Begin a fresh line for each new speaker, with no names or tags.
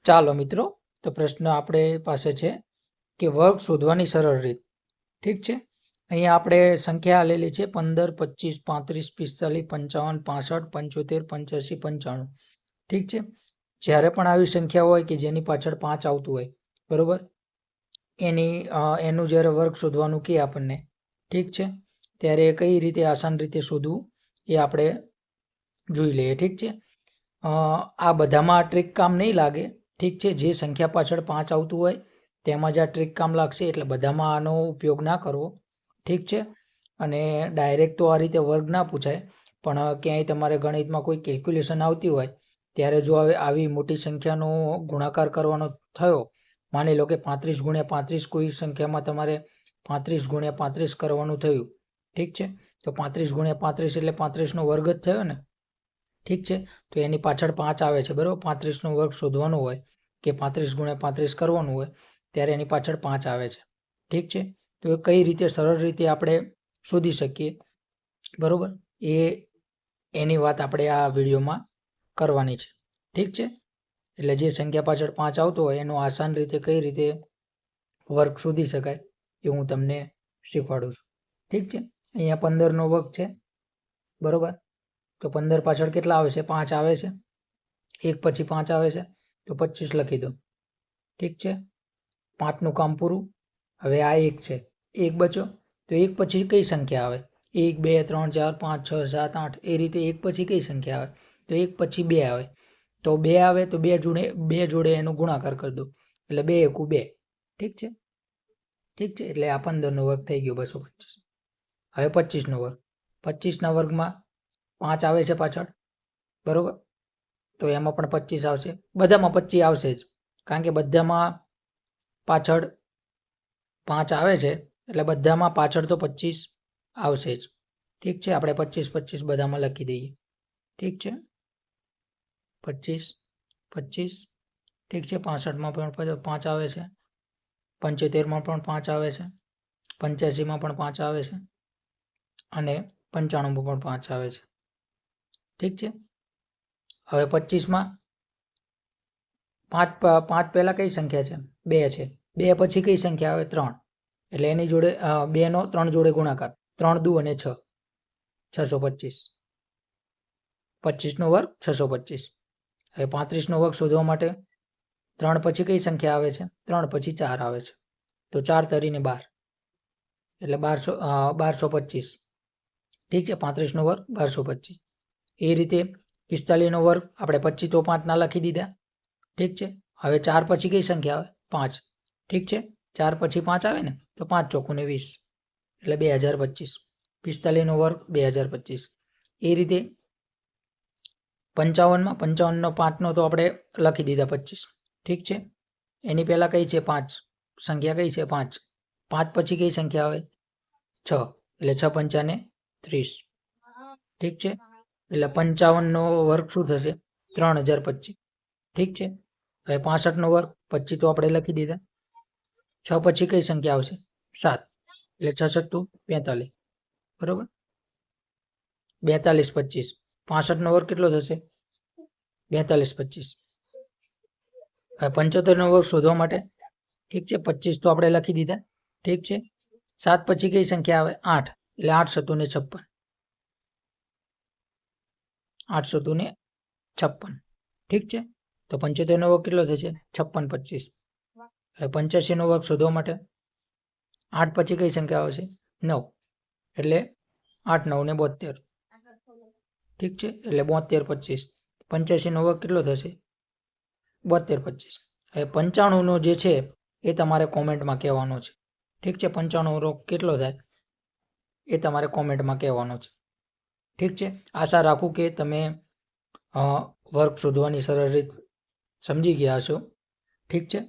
ચાલો મિત્રો, તો પ્રશ્ન આપણે પાસે છે કે વર્ગ શોધવાની સરળ રીત. ઠીક છે, અહીંયા આપણે સંખ્યા આલેલી છે 15, 25, 35, 45, 55, 65, 75, 85, 95. ઠીક છે, જ્યારે પણ આવી સંખ્યા હોય કે જેની પાછળ 5 આવતું હોય, બરોબર, એનું જ્યારે વર્ગ શોધવાનું કે આપણને, ઠીક છે, ત્યારે કઈ રીતે આસાન રીતે શોધવું એ આપણે જોઈ લઈએ. ઠીક છે, આ બધામાં ટ્રીક કામ નહીં લાગે. ઠીક છે, જે સંખ્યા પાછળ 5 આવતું હોય તેમાં જ આ ટ્રીક કામ લાગશે, એટલે બધામાં આનો ઉપયોગ ના કરવો. ઠીક છે, અને ડાયરેક્ટ તો આ રીતે વર્ગ ના પૂછાય, પણ ક્યાંય તમારે ગણિતમાં કોઈ કેલ્ક્યુલેશન આવતી હોય ત્યારે જો આવી મોટી સંખ્યાનો ગુણાકાર કરવાનો થયો, માની લો કે 35 ગુણ્યા 35 કોઈ સંખ્યામાં તમારે 35 ગુણ્યા 35 કરવાનું થયું. ઠીક છે, તો 35 ગુણ્યા 35 એટલે 35નો વર્ગ જ થયો ને. ઠીક છે, તો એની પાછળ 5 આવે છે, બરાબર. 35નો વર્ગ શોધવાનો હોય કે 35 ગુણ્યા 35 કરવાનું હોય ત્યારે એની પાછળ 5 આવે છે. ઠીક છે, તો એ કઈ રીતે સરળ રીતે આપણે શોધી શકીએ, બરાબર, એની વાત આપણે આ વિડીયોમાં કરવાની છે. ઠીક છે, એટલે જે સંખ્યા પાછળ 5 આવતો હોય એનો આસાન રીતે કઈ રીતે વર્ગ શોધી શકાય એ હું તમને શીખવાડું છું. ઠીક છે, અહીંયા 15નો વર્ગ છે, બરાબર. તો 15 પાછળ કેટલા આવે છે? 5 આવે છે. 1 પછી 5 આવે છે, તો 25 લખી દો. ઠીક છે, 5નું કામ પૂરું. હવે આ 1 છે, 1 બચ્યો, તો 1 પછી કઈ સંખ્યા આવે? 1, 2, 3, 4, 5, 6, 7, 8 એ રીતે 1 પછી કઈ સંખ્યા આવે? તો 1 પછી 2 આવે. તો 2 આવે તો 2 જોડે એનો ગુણાકાર કરી દો, એટલે 2 એકુ 2. ઠીક છે, એટલે આ 15નો વર્ગ થઈ ગયો 225. હવે 25નો વર્ગ. 25ના વર્ગમાં 5 આવે છે પાછળ, બરોબર, તો એમાં પણ 25 આવશે. બધામાં 25 આવશે જ, કારણ કે બધામાં પાછળ 5 આવે છે, એટલે બધામાં પાછળ તો 25 આવશે જ. ઠીક છે, આપણે 25 25 બધામાં લખી દઈએ. ઠીક છે, 25 25. ઠીક છે, 65માં પણ 5 આવે છે, 75માં પણ 5 આવે છે, 85માં પણ 5 આવે છે, અને 95માં પણ 5 આવે છે. ઠીક છે, હવે 25માં 5 પહેલા કઈ સંખ્યા છે? 2 છે. 2 પછી કઈ સંખ્યા આવે? 3. એટલે એની જોડે 2નો 3 જોડે ગુણાકાર, 3 દુ અને 6, 625. 25નો વર્ગ 625. હવે 35નો વર્ગ શોધવા માટે 3 પછી કઈ સંખ્યા આવે છે? 3 પછી 4 આવે છે, તો 4 તરીને 12, એટલે 1225. ઠીક છે, 35નો વર્ગ 1225. એ રીતે 45નો વર્ગ આપણે 25 તો 5 ના લખી દીધા. ઠીક છે, હવે 4 પછી કઈ સંખ્યા આવે? 5. ઠીક છે, 4 પછી 5 આવે ને, તો 5 ચોકુને 20, એટલે 2025. 45નો વર્ગ 2025. એ રીતે 55માં 55નો 5નો તો આપણે લખી દીધા 25. ઠીક છે, એની પહેલાં કઈ છે? 5 સંખ્યા કઈ છે? 5. 5 પછી કઈ સંખ્યા આવે? 6, એટલે 6 પંચાને 30. ઠીક છે, એટલે 55નો વર્ગ શું થશે? 3025. ઠીક છે, હવે 65નો વર્ગ 25 તો આપણે લખી દીધા. 6 પછી કઈ સંખ્યા આવશે? 7, એટલે 6 સત્તુ 45, બરોબર. 4225. 65નો વર્ગ કેટલો થશે? 4225. હવે 75નો વર્ગ શોધવા માટે, ઠીક છે, 25 તો આપણે લખી દીધા. ઠીક છે, 7 પછી કઈ સંખ્યા આવે? 8, એટલે 8 સત્તુ ને 56, 8 સત્તુ ને 56. ઠીક છે, તો 75નો વર્ગ કેટલો થશે? 5625. હવે 85નો વર્ગ શોધવા માટે 8 પછી કઈ સંખ્યા આવશે? 9, એટલે 8 9 ને 72. ઠીક છે, એટલે 7225. 85નો વર્ગ કેટલો થશે? 7225. હવે 95નો જે છે એ તમારે કોમેન્ટમાં કહેવાનો છે. ઠીક છે, 95નો વર્ગ કેટલો થાય એ તમારે કોમેન્ટમાં કહેવાનો છે. ઠીક છે, આશા રાખું કે તમે વર્ગ શોધવાની સરળ રીત સમજી ગયા હશો. ઠીક છે,